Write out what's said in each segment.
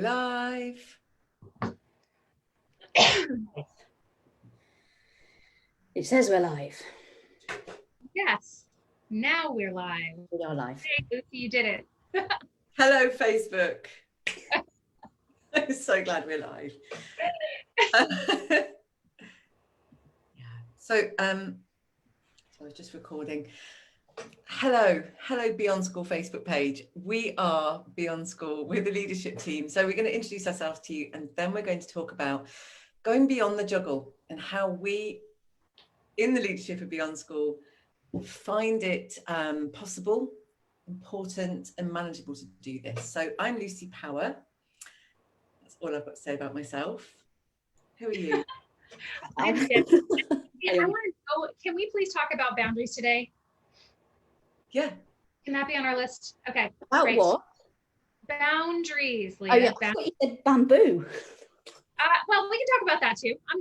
live. It says we're live. Yes, now we're live. We are live. Hey, Lucy, you did it. Hello, Facebook. I'm so glad we're live. So I was just recording. Hello Beyond School Facebook page. We are Beyond School. We're the leadership team. So we're going to introduce ourselves to you, and then we're going to talk about going beyond the juggle and how we, in the leadership of Beyond School, find it possible, important and manageable to do this. So I'm Lucy Power. That's all I've got to say about myself. Who are you? I'm Jenn. I want to know, can we please talk about boundaries today? Yeah. Can that be on our list? Okay. About great. what? Boundaries, Leah. Oh yeah, I thought you said bamboo. Well, we can talk about that too. I'm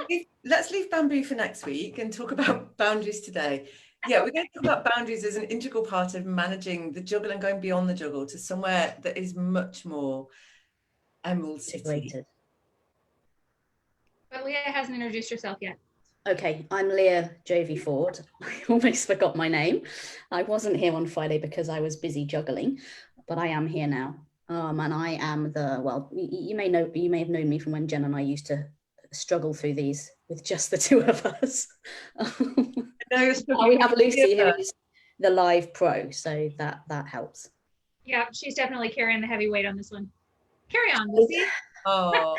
good. Let's leave bamboo for next week and talk about boundaries today. Yeah, we're going to talk about boundaries as an integral part of managing the juggle and going beyond the juggle to somewhere that is much more Emerald City. Integrated. But Leah hasn't introduced herself yet. Okay, I'm Leah Jovy-Ford. I almost forgot my name. I wasn't here on Friday because I was busy juggling, but I am here now. And I am you may have known me from when Jen and I used to struggle through these with just the two of us. We have Lucy, who's the live pro, so that helps. Yeah, she's definitely carrying the heavy weight on this one. Carry on, Lucy. Oh,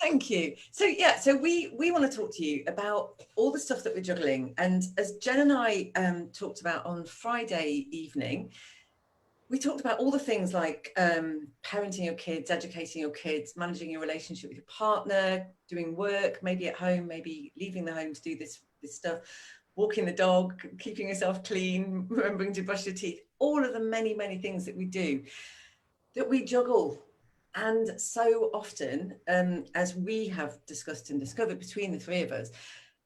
thank you. So yeah, so we want to talk to you about all the stuff that we're juggling. And as Jen and I talked about on Friday evening, we talked about all the things like parenting your kids, educating your kids, managing your relationship with your partner, doing work, maybe at home, maybe leaving the home to do this stuff, walking the dog, keeping yourself clean, remembering to brush your teeth, all of the many, many things that we do, that we juggle. And so often, as we have discussed and discovered between the three of us,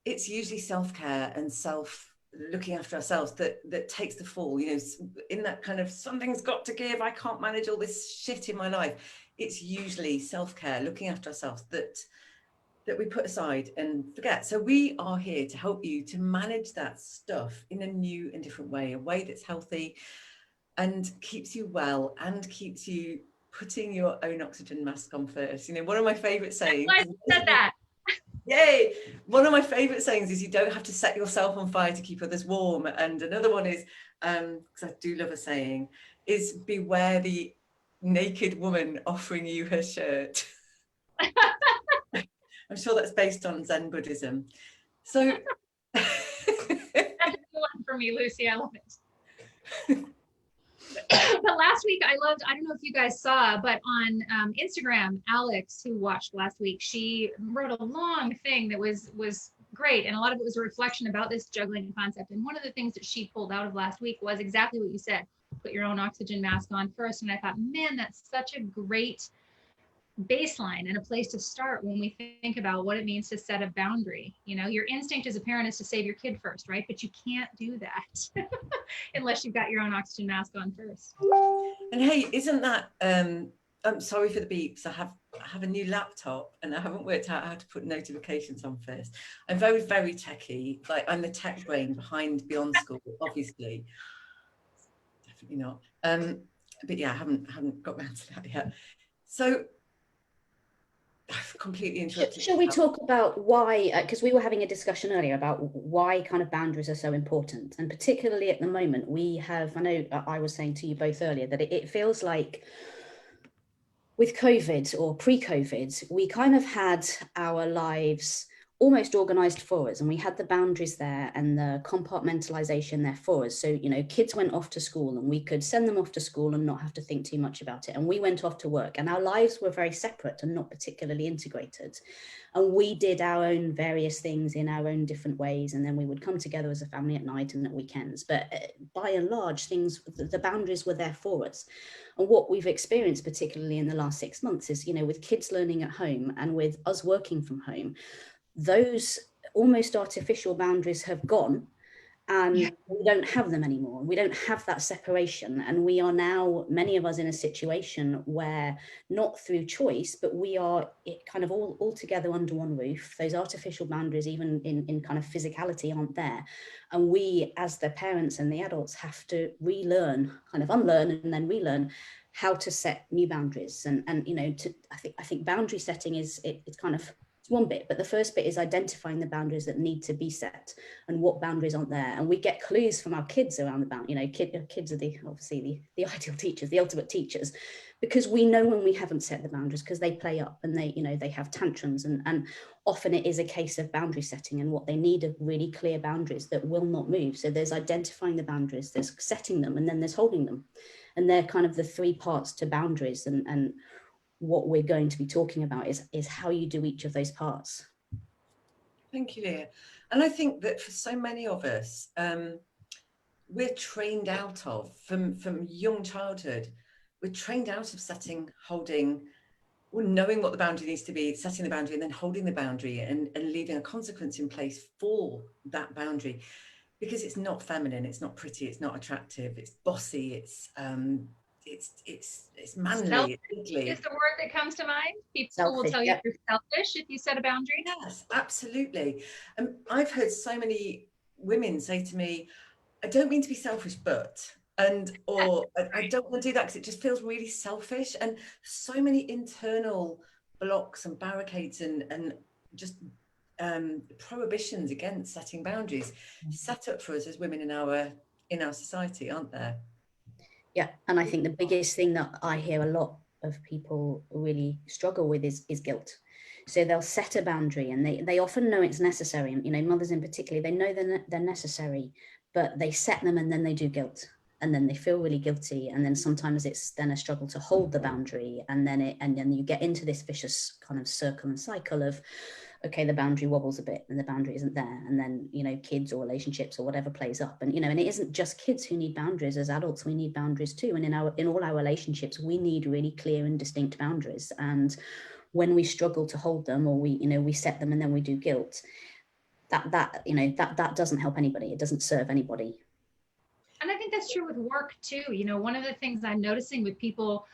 it's usually self-care and looking after ourselves that takes the fall, you know, in that kind of something's got to give, I can't manage all this shit in my life. It's usually self-care, looking after ourselves that we put aside and forget. So we are here to help you to manage that stuff in a new and different way, a way that's healthy and keeps you well and keeps you putting your own oxygen mask on first. You know, one of my favorite sayings. I said that. Yay! One of my favorite sayings is you don't have to set yourself on fire to keep others warm. And another one is, because I do love a saying, is beware the naked woman offering you her shirt. I'm sure that's based on Zen Buddhism. So that's a good one for me, Lucy. I love it. But last week I don't know if you guys saw, but on Instagram, Alex, who watched last week, she wrote a long thing that was great. And a lot of it was a reflection about this juggling concept. And one of the things that she pulled out of last week was exactly what you said, put your own oxygen mask on first. And I thought, man, that's such a great baseline and a place to start when we think about what it means to set a boundary. You know, your instinct as a parent is to save your kid first, right? But you can't do that unless you've got your own oxygen mask on first. And hey, isn't that I'm sorry for the beeps. I have a new laptop and I haven't worked out how to put notifications on first. I'm very, very techie. Like, I'm the tech brain behind Beyond School, obviously. Definitely not. But yeah, I haven't got around to that yet. So I've completely interrupted. Shall we talk about why, because we were having a discussion earlier about why kind of boundaries are so important, and particularly at the moment we have, I know I was saying to you both earlier that it feels like with COVID or pre-COVID, we kind of had our lives almost organized for us, and we had the boundaries there and the compartmentalization there for us. So, you know, kids went off to school and we could send them off to school and not have to think too much about it. And we went off to work and our lives were very separate and not particularly integrated. And we did our own various things in our own different ways. And then we would come together as a family at night and at weekends. But by and large, the boundaries were there for us. And what we've experienced, particularly in the last 6 months, is, you know, with kids learning at home and with us working from home, those almost artificial boundaries have gone, And we don't have them anymore. We don't have that separation. And we are now, many of us, in a situation where, not through choice, but we are kind of all together under one roof. Those artificial boundaries, even in kind of physicality, aren't there. And we, as the parents and the adults, have to relearn, kind of unlearn and then relearn how to set new boundaries. And you know, I think boundary setting is, it's kind of, it's one bit, but the first bit is identifying the boundaries that need to be set and what boundaries aren't there. And we get clues from our kids around the boundary. You know, kids are obviously the ideal teachers, the ultimate teachers, because we know when we haven't set the boundaries, because they play up and they, you know, they have tantrums, and often it is a case of boundary setting, and what they need are really clear boundaries that will not move. So there's identifying the boundaries, there's setting them, and then there's holding them. And they're kind of the three parts to boundaries. And what we're going to be talking about is how you do each of those parts. Thank you, Leah. And I think that for so many of us, we're trained out of, from young childhood, we're trained out of setting, holding, or knowing what the boundary needs to be, setting the boundary and then holding the boundary, and leaving a consequence in place for that boundary, because it's not feminine, it's not pretty, it's not attractive, it's bossy, it's manly, Selfish it's ugly. is the word that comes to mind. People Selfish, will tell you you're selfish if you set a boundary. Yes, absolutely. I've heard so many women say to me, I don't mean to be selfish, but, or I don't want to do that because it just feels really selfish. And so many internal blocks and barricades and just prohibitions against setting boundaries set up for us as women in our society, aren't there? Yeah, and I think the biggest thing that I hear a lot of people really struggle with is guilt. So they'll set a boundary, and they often know it's necessary. And, you know, mothers in particular, they know they're necessary, but they set them and then they do guilt. And then they feel really guilty. And then sometimes it's then a struggle to hold the boundary. And then you get into this vicious kind of circle and cycle of, okay, the boundary wobbles a bit and the boundary isn't there. And then, you know, kids or relationships or whatever plays up. And, you know, and it isn't just kids who need boundaries. As adults, we need boundaries too. And in all our relationships, we need really clear and distinct boundaries. And when we struggle to hold them, or we set them and then we do guilt, that doesn't help anybody. It doesn't serve anybody. And I think that's true with work too. You know, one of the things I'm noticing with people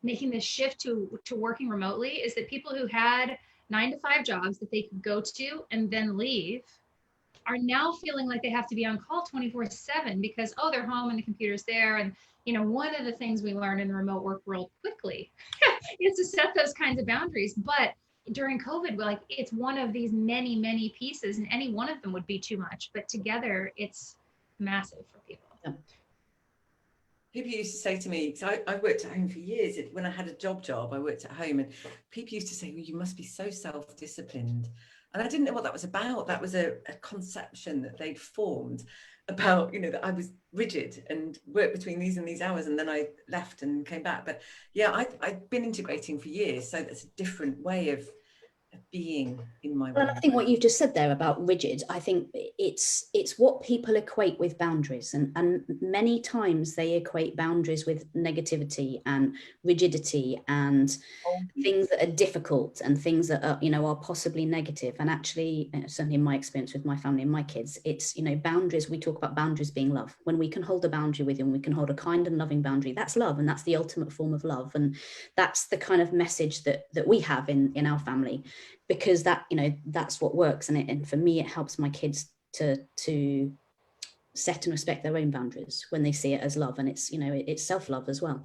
making this shift to working remotely is that people who had 9-to-5 jobs that they could go to and then leave are now feeling like they have to be on call 24/7 because, oh, they're home and the computer's there. And, you know, one of the things we learned in the remote work world quickly is to set those kinds of boundaries. But during COVID, like, it's one of these many, many pieces, and any one of them would be too much. But together, it's massive for people. Yeah. People used to say to me, so I worked at home for years. When I had a job, I worked at home, and people used to say, well, you must be so self-disciplined. And I didn't know what that was about. That was a conception that they'd formed about, you know, that I was rigid and worked between these and these hours, and then I left and came back. But yeah, I've been integrating for years. So that's a different way of being in my Well, world. I think what you've just said there about rigid, I think it's what people equate with boundaries, and many times they equate boundaries with negativity and rigidity and things that are difficult and things that are, you know, are possibly negative. And actually, certainly in my experience with my family and my kids, it's, you know, boundaries. We talk about boundaries being love. When we can hold a boundary with you, and we can hold a kind and loving boundary, that's love, and that's the ultimate form of love. And that's the kind of message that we have in our family, because that, you know, that's what works. And for me, it helps my kids to set and respect their own boundaries when they see it as love. And it's, you know, it's self-love as well.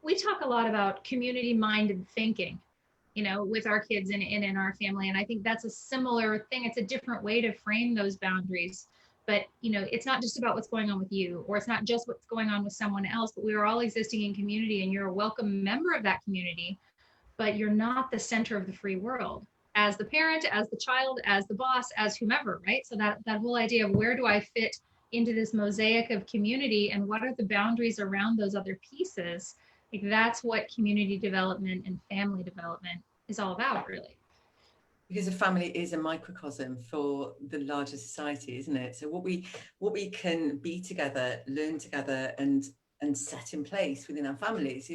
We talk a lot about community-minded thinking, you know, with our kids and in our family. And I think that's a similar thing. It's a different way to frame those boundaries. But, you know, it's not just about what's going on with you, or it's not just what's going on with someone else, but we are all existing in community, and you're a welcome member of that community, but you're not the center of the free world as the parent, as the child, as the boss, as whomever, right? So that whole idea of where do I fit into this mosaic of community, and what are the boundaries around those other pieces? Like, that's what community development and family development is all about, really. Because a family is a microcosm for the larger society, isn't it? So what we can be together, learn together, and set in place within our families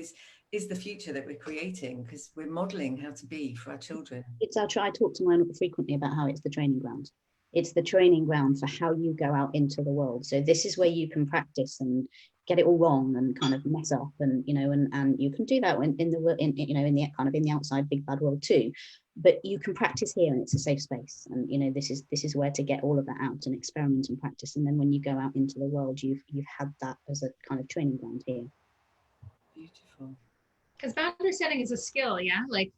is the future that we're creating, because we're modeling how to be for our children. I talk to mine frequently about how it's the training ground. It's the training ground for how you go out into the world. So this is where you can practice and get it all wrong and kind of mess up, and and you can do that in the kind of in the outside big bad world too. But you can practice here, and it's a safe space. And this is where to get all of that out and experiment and practice. And then when you go out into the world, you've had that as a kind of training ground here. Beautiful. Because boundary setting is a skill, yeah? Like,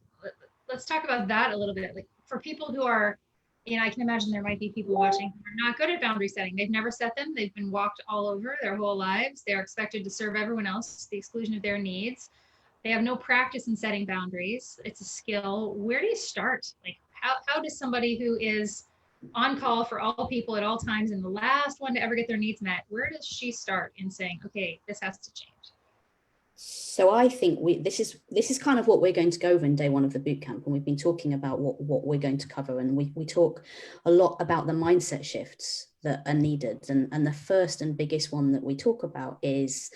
let's talk about that a little bit. Like, for people who are, I can imagine there might be people watching who are not good at boundary setting. They've never set them. They've been walked all over their whole lives. They're expected to serve everyone else to the exclusion of their needs. They have no practice in setting boundaries. It's a skill. Where do you start? Like, how does somebody who is on call for all people at all times and the last one to ever get their needs met, where does she start in saying, okay, this has to change? So I think this is kind of what we're going to go over in day one of the bootcamp, and we've been talking about what we're going to cover, and we talk a lot about the mindset shifts that are needed, and the first and biggest one that we talk about is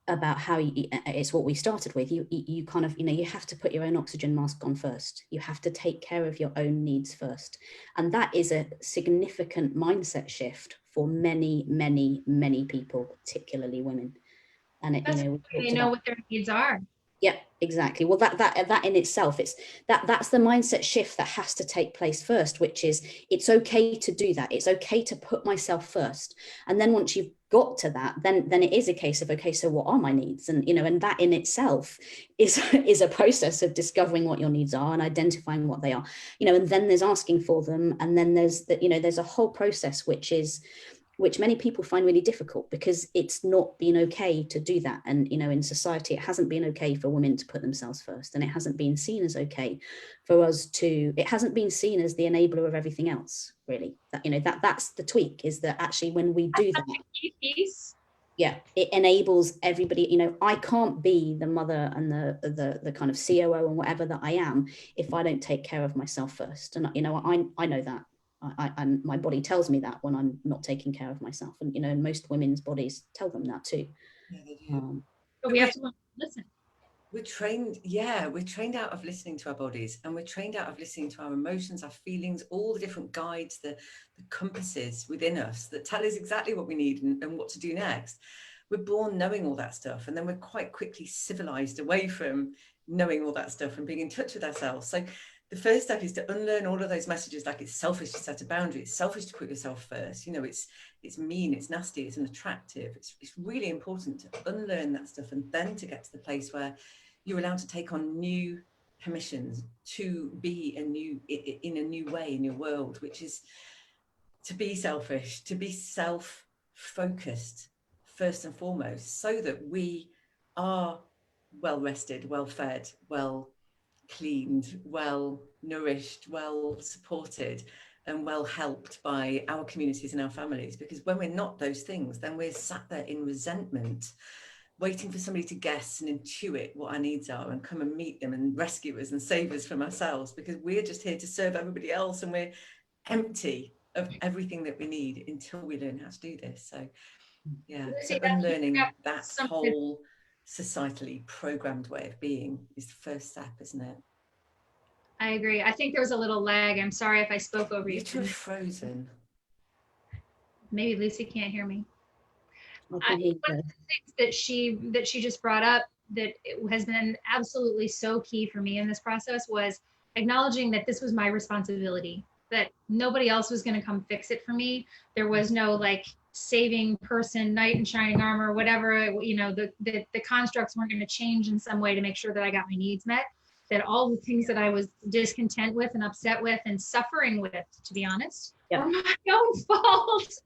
about how it's what we started with. You kind of you have to put your own oxygen mask on first. You have to take care of your own needs first, and that is a significant mindset shift for many people, particularly women. And they know what their needs are. Yeah, exactly. Well, that in itself, that's the mindset shift that has to take place first, which is it's okay to do that. It's okay to put myself first. And then once you've got to that, then it is a case of, okay, so what are my needs? And and that in itself is a process of discovering what your needs are and identifying what they are. And then there's asking for them, and then there's there's a whole process which many people find really difficult, because it's not been okay to do that. And, in society, it hasn't been okay for women to put themselves first, and it hasn't been seen as okay for us it hasn't been seen as the enabler of everything else, really. That's the tweak, is that actually when we do that, yeah, it enables everybody. I can't be the mother and the kind of COO and whatever that I am if I don't take care of myself first. And, I know that. And my body tells me that when I'm not taking care of myself, and most women's bodies tell them that too. Yeah, they do. But we have to listen. We're trained out of listening to our bodies, and we're trained out of listening to our emotions, our feelings, all the different guides, the compasses within us that tell us exactly what we need and what to do next. We're born knowing all that stuff, and then we're quite quickly civilized away from knowing all that stuff and being in touch with ourselves. So the first step is to unlearn all of those messages, like it's selfish to set a boundary, it's selfish to put yourself first, it's mean, it's nasty, it's unattractive. It's really important to unlearn that stuff, and then to get to the place where you're allowed to take on new permissions to be in a new way in your world, which is to be selfish, to be self-focused first and foremost, so that we are well rested, well fed, well cleaned, well nourished, well supported, and well helped by our communities and our families. Because when we're not those things, then we're sat there in resentment, waiting for somebody to guess and intuit what our needs are and come and meet them and rescue us and save us from ourselves, because we're just here to serve everybody else, and we're empty of everything that we need until we learn how to do this. So yeah, so unlearning that whole societally programmed way of being is the first step, isn't it? I agree. I think there was a little lag. I'm sorry if I spoke over you. You two are frozen. Maybe Lucy can't hear me. One of the things that she just brought up that has been absolutely so key for me in this process was acknowledging that this was my responsibility, that nobody else was going to come fix it for me. There was no like saving person, knight in shining armor, whatever, the constructs weren't going to change in some way to make sure that I got my needs met. That all the things that I was discontent with and upset with and suffering with, to be honest, were my own fault.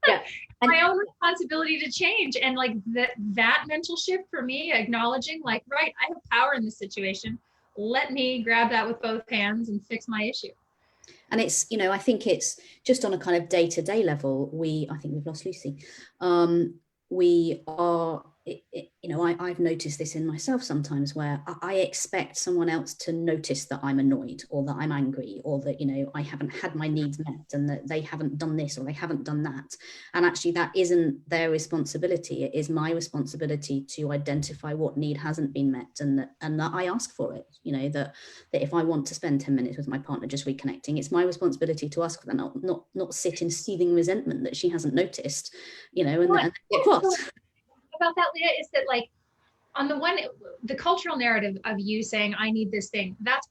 My own responsibility to change. And like that mental shift for me, acknowledging like, right, I have power in this situation. Let me grab that with both hands and fix my issue. And it's, I think it's just on a kind of day-to-day level, I think we've lost Lucy. We are you know, I've noticed this in myself sometimes, where I expect someone else to notice that I'm annoyed or that I'm angry or that, you know, I haven't had my needs met and that they haven't done this or they haven't done that. And actually that isn't their responsibility. It is my responsibility to identify what need hasn't been met, and that I ask for it. You know, that if I want to spend 10 minutes with my partner just reconnecting, it's my responsibility to ask for that, not sit in seething resentment that she hasn't noticed, you know, and get cross. About that, Leah, is that, like, on the one, the cultural narrative of you saying I need this thing, that's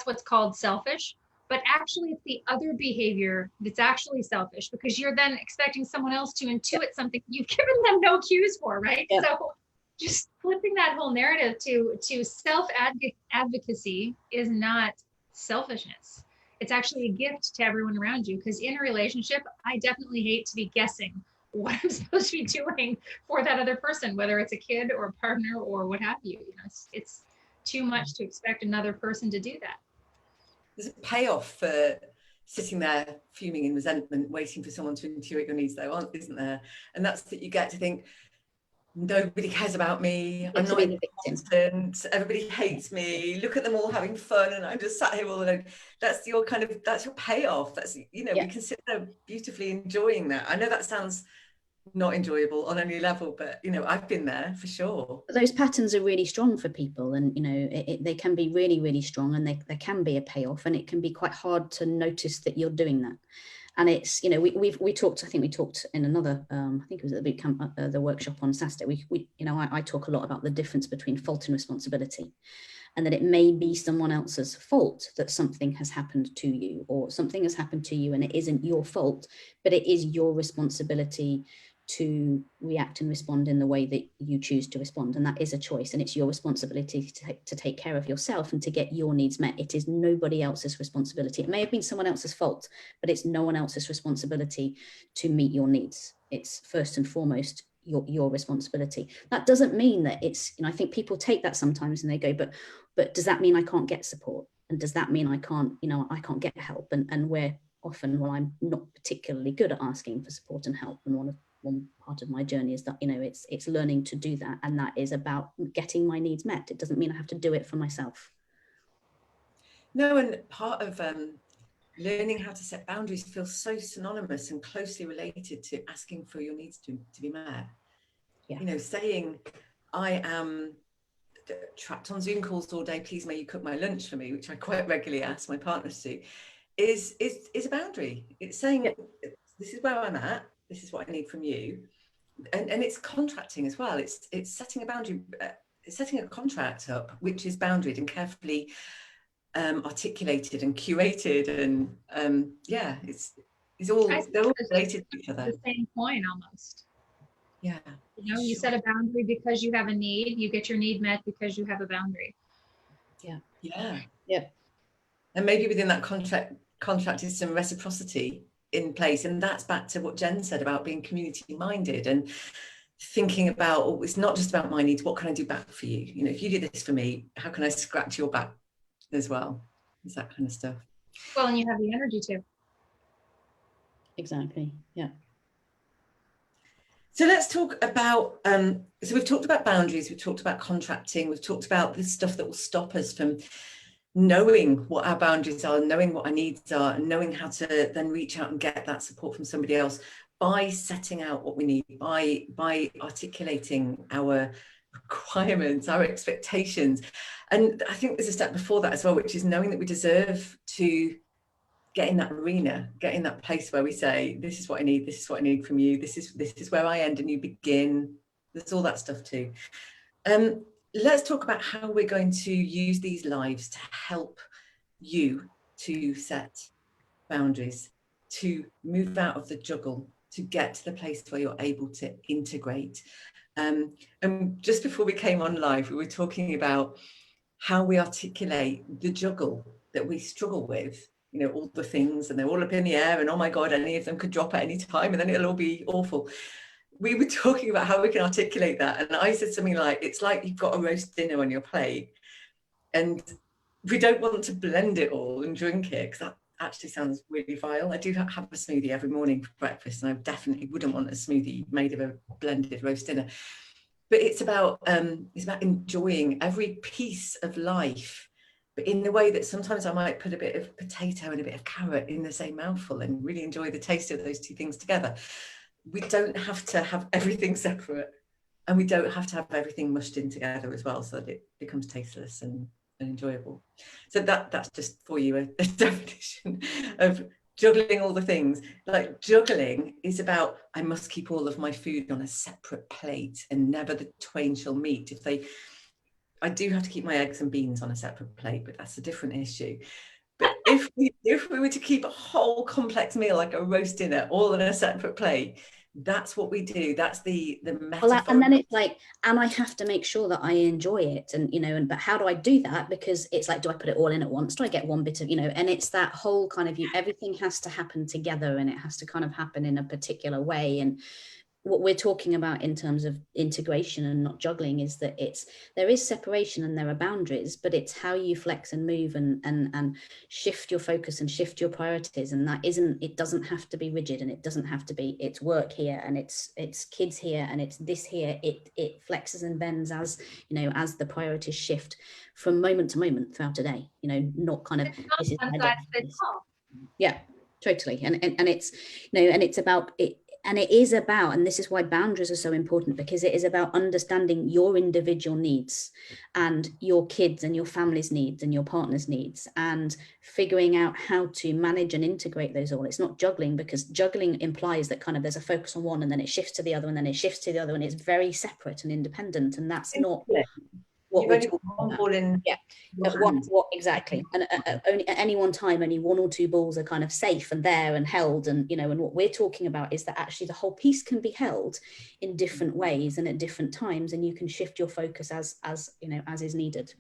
what's called selfish. But actually it's the other behavior that's actually selfish, because you're then expecting someone else to intuit something you've given them no cues for, right? Yeah. So just flipping that whole narrative to self-advocacy is not selfishness. It's actually a gift to everyone around you, because in a relationship, I definitely hate to be guessing what I'm supposed to be doing for that other person, whether it's a kid or a partner or what have you. You know, it's too much to expect another person to do that. There's a payoff for sitting there fuming in resentment, waiting for someone to intuit your needs, though, isn't there? And that's that you get to think, nobody cares about me, I'm not important, everybody hates me, look at them all having fun and I'm just sat here all alone. That's your payoff. That's, you know, we can sit there beautifully enjoying that. I know that sounds not enjoyable on any level, but, you know, I've been there for sure. Those patterns are really strong for people, and, you know, they can be really, really strong, and there can be a payoff, and it can be quite hard to notice that you're doing that. And it's, you know, we talked, I think we talked in another, I think it was at the boot camp, the workshop on Saturday, we you know, I talk a lot about the difference between fault and responsibility, and that it may be someone else's fault that something has happened to you, or something has happened to you and it isn't your fault, but it is your responsibility to react and respond in the way that you choose to respond. And that is a choice, and it's your responsibility to take care of yourself and to get your needs met. It is nobody else's responsibility. It may have been someone else's fault, but it's no one else's responsibility to meet your needs. It's first and foremost your responsibility. That doesn't mean that it's, you know, I think people take that sometimes and they go, but does that mean I can't get support? And does that mean I can't, you know, I can't get help? And we're often, well, I'm not particularly good at asking for support and help. And one part of my journey is that, you know, it's learning to do that, and that is about getting my needs met. It doesn't mean I have to do it for myself. No, and part of learning how to set boundaries feels so synonymous and closely related to asking for your needs to be met. Yeah. You know, saying I am trapped on Zoom calls all day, please may you cook my lunch for me, which I quite regularly ask my partners to, is a boundary. It's saying, this is where I'm at, this is what I need from you. And it's contracting as well. It's setting a boundary, setting a contract up, which is boundaried and carefully articulated and curated, and they're all related to each other. The same coin almost. Yeah. You know, you set a boundary because you have a need, you get your need met because you have a boundary. Yeah. Yeah. Yeah. And maybe within that contract is some reciprocity in place, and that's back to what Jenn said about being community minded and thinking about, oh, it's not just about my needs, what can I do back for you? You know, if you do this for me, how can I scratch your back as well? It's that kind of stuff. Well, and you have the energy too. Exactly. Yeah. So let's talk about, so we've talked about boundaries, we've talked about contracting, we've talked about the stuff that will stop us from knowing what our boundaries are, knowing what our needs are, and knowing how to then reach out and get that support from somebody else by setting out what we need, by articulating our requirements, our expectations. And I think there's a step before that as well, which is knowing that we deserve to get in that arena, get in that place where we say, this is what I need, this is what I need from you, this is where I end and you begin. There's all that stuff too. Let's talk about how we're going to use these lives to help you to set boundaries, to move out of the juggle, to get to the place where you're able to integrate. And just before we came on live, we were talking about how we articulate the juggle that we struggle with, you know, all the things, and they're all up in the air, and oh my God, any of them could drop at any time, and then it'll all be awful. We were talking about how we can articulate that, and I said something like, it's like you've got a roast dinner on your plate, and we don't want to blend it all and drink it, because that actually sounds really vile. I do have a smoothie every morning for breakfast, and I definitely wouldn't want a smoothie made of a blended roast dinner. but it's about enjoying every piece of life, but in the way that sometimes I might put a bit of potato and a bit of carrot in the same mouthful and really enjoy the taste of those two things together. We don't have to have everything separate, and we don't have to have everything mushed in together as well, so that it becomes tasteless and enjoyable. So that's just for you a definition of juggling all the things. Like, juggling is about, I must keep all of my food on a separate plate and never the twain shall meet. I do have to keep my eggs and beans on a separate plate, but that's a different issue. But if we were to keep a whole complex meal, like a roast dinner, all on a separate plate, that's what we do. That's the metaphor. Well, and then it's like, and I have to make sure that I enjoy it, and but how do I do that? Because it's like, do I put it all in at once? Do I get one bit of, and it's that whole kind of, everything has to happen together, and it has to kind of happen in a particular way. And what we're talking about in terms of integration and not juggling is that there is separation and there are boundaries, but it's how you flex and move and shift your focus and shift your priorities. And it doesn't have to be rigid, and it doesn't have to be, it's work here and it's kids here and it's this here. It flexes and bends as the priorities shift from moment to moment throughout a day, not kind of this is my day. Yeah, totally. And it's and it's about it. And it is about, and this is why boundaries are so important, because it is about understanding your individual needs and your kids and your family's needs and your partner's needs, and figuring out how to manage and integrate those all. It's not juggling, because juggling implies that kind of there's a focus on one and then it shifts to the other and then it shifts to the other, and it's very separate and independent. And that's not what we're talking about. Yeah, what exactly. And only at any one time, only one or two balls are kind of safe and there and held, and and what we're talking about is that actually the whole piece can be held in different ways and at different times, and you can shift your focus as is needed.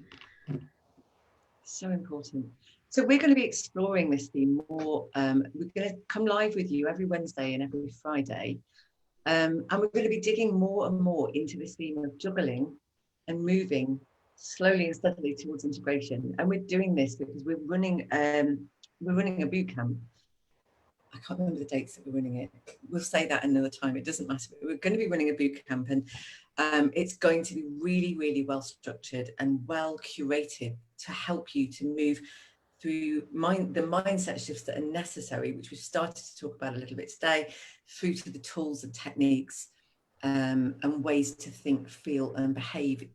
So important. So we're going to be exploring this theme more. We're going to come live with you every Wednesday and every Friday, and we're going to be digging more and more into this theme of juggling and moving slowly and steadily towards integration. And we're doing this because we're running a boot camp. I can't remember the dates that we're running it. We'll say that another time. It doesn't matter. We're going to be running a boot camp, and it's going to be really, really well structured and well curated to help you to move through the mindset shifts that are necessary, which we've started to talk about a little bit today, through to the tools and techniques and ways to think, feel and behave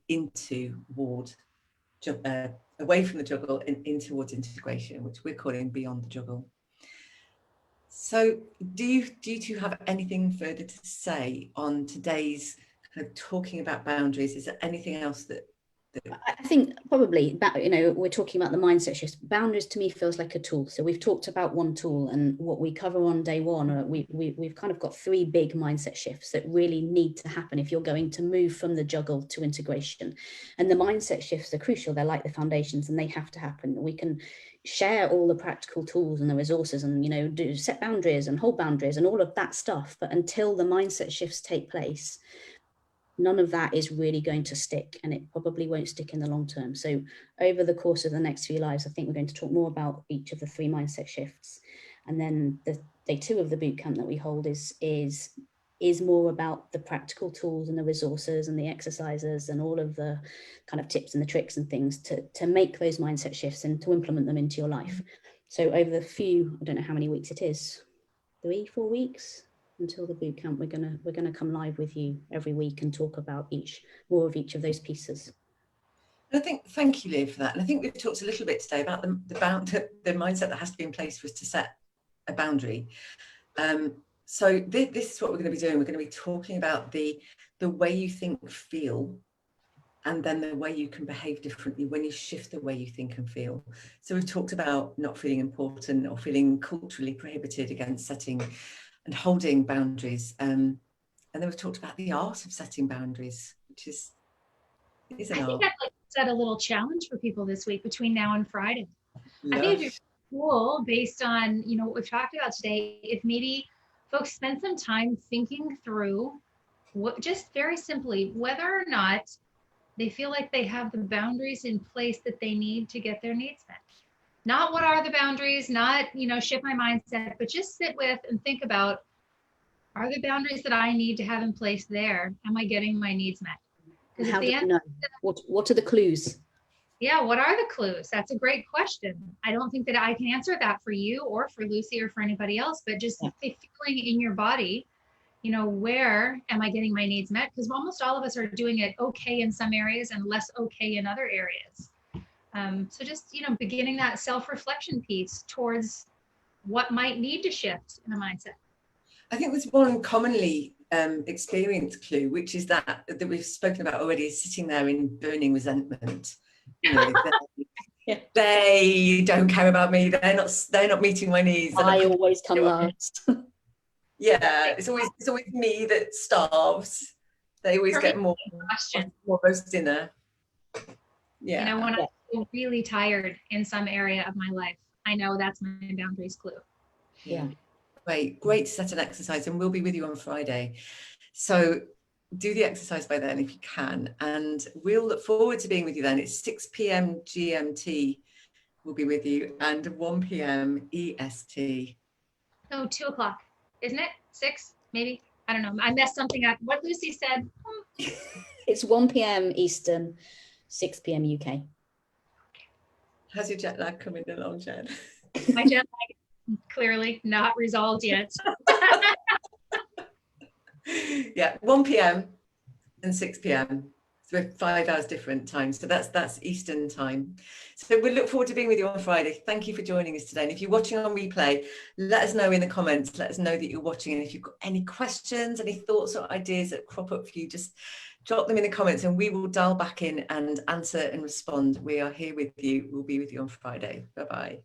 away from the juggle and in towards integration, which we're calling beyond the juggle. So do you two have anything further to say on today's kind of talking about boundaries? Is there anything else that I think probably that, we're talking about the mindset shifts. Boundaries to me feels like a tool. So we've talked about one tool, and what we cover on day one, we've kind of got three big mindset shifts that really need to happen if you're going to move from the juggle to integration. And the mindset shifts are crucial. They're like the foundations, and they have to happen. We can share all the practical tools and the resources and, do set boundaries and hold boundaries and all of that stuff. But until the mindset shifts take place, none of that is really going to stick, and it probably won't stick in the long term. So over the course of the next few lives, I think we're going to talk more about each of the three mindset shifts. And then the day 2 of the boot camp that we hold is more about the practical tools and the resources and the exercises and all of the kind of tips and the tricks and things to make those mindset shifts and to implement them into your life. So over the few, I don't know how many weeks it is, 3-4 weeks until the boot camp, we're gonna come live with you every week and talk about more of each of those pieces. I think, thank you, Liv, for that. And I think we've talked a little bit today about the mindset that has to be in place for us to set a boundary. So this is what we're going to be doing. We're going to be talking about the way you think, feel, and then the way you can behave differently when you shift the way you think and feel. So we've talked about not feeling important or feeling culturally prohibited against setting and holding boundaries. And then we've talked about the art of setting boundaries, which is an art. I think I'd like to set a little challenge for people this week between now and Friday. I think it'd be cool, based on what we've talked about today, if maybe folks spend some time thinking through just very simply whether or not they feel like they have the boundaries in place that they need to get their needs met. Not what are the boundaries, not shift my mindset, but just sit with and think about, are the boundaries that I need to have in place there? Am I getting my needs met? And Because how at do the we end, know? What are the clues? yeah, what are the clues? That's a great question. I don't think that I can answer that for you or for Lucy or for anybody else, but just Yeah. the feeling in your body, you know, where am I getting my needs met? Because almost all of us are doing it okay in some areas and less okay in other areas. So just, you know, beginning that self-reflection piece towards what might need to shift in a mindset. I think there's one commonly experienced clue, which is that we've spoken about already, is sitting there in burning resentment. You know, they don't care about me. They're not meeting my needs. I always come last. Yeah, it's always me that starves. They always get more roast dinner. Yeah. You know, when I feel really tired in some area of my life, I know that's my boundaries clue. Yeah. Great to set an exercise, and we'll be with you on Friday. So do the exercise by then if you can, and we'll look forward to being with you then. It's 6 p.m. GMT we'll be with you, and 1 p.m. EST. No, 2 o'clock, isn't it? 6, maybe? I don't know. I messed something up. What Lucy said. It's 1 p.m. Eastern, 6 p.m. UK. How's your jet lag coming along, Jen? My jet lag clearly not resolved yet. Yeah, 1 p.m. and 6 p.m. So we're 5 hours different times. So that's Eastern time. So we look forward to being with you on Friday. Thank you for joining us today. And if you're watching on replay, let us know in the comments. Let us know that you're watching. And if you've got any questions, any thoughts or ideas that crop up for you, just drop them in the comments and we will dial back in and answer and respond. We are here with you. We'll be with you on Friday. Bye-bye.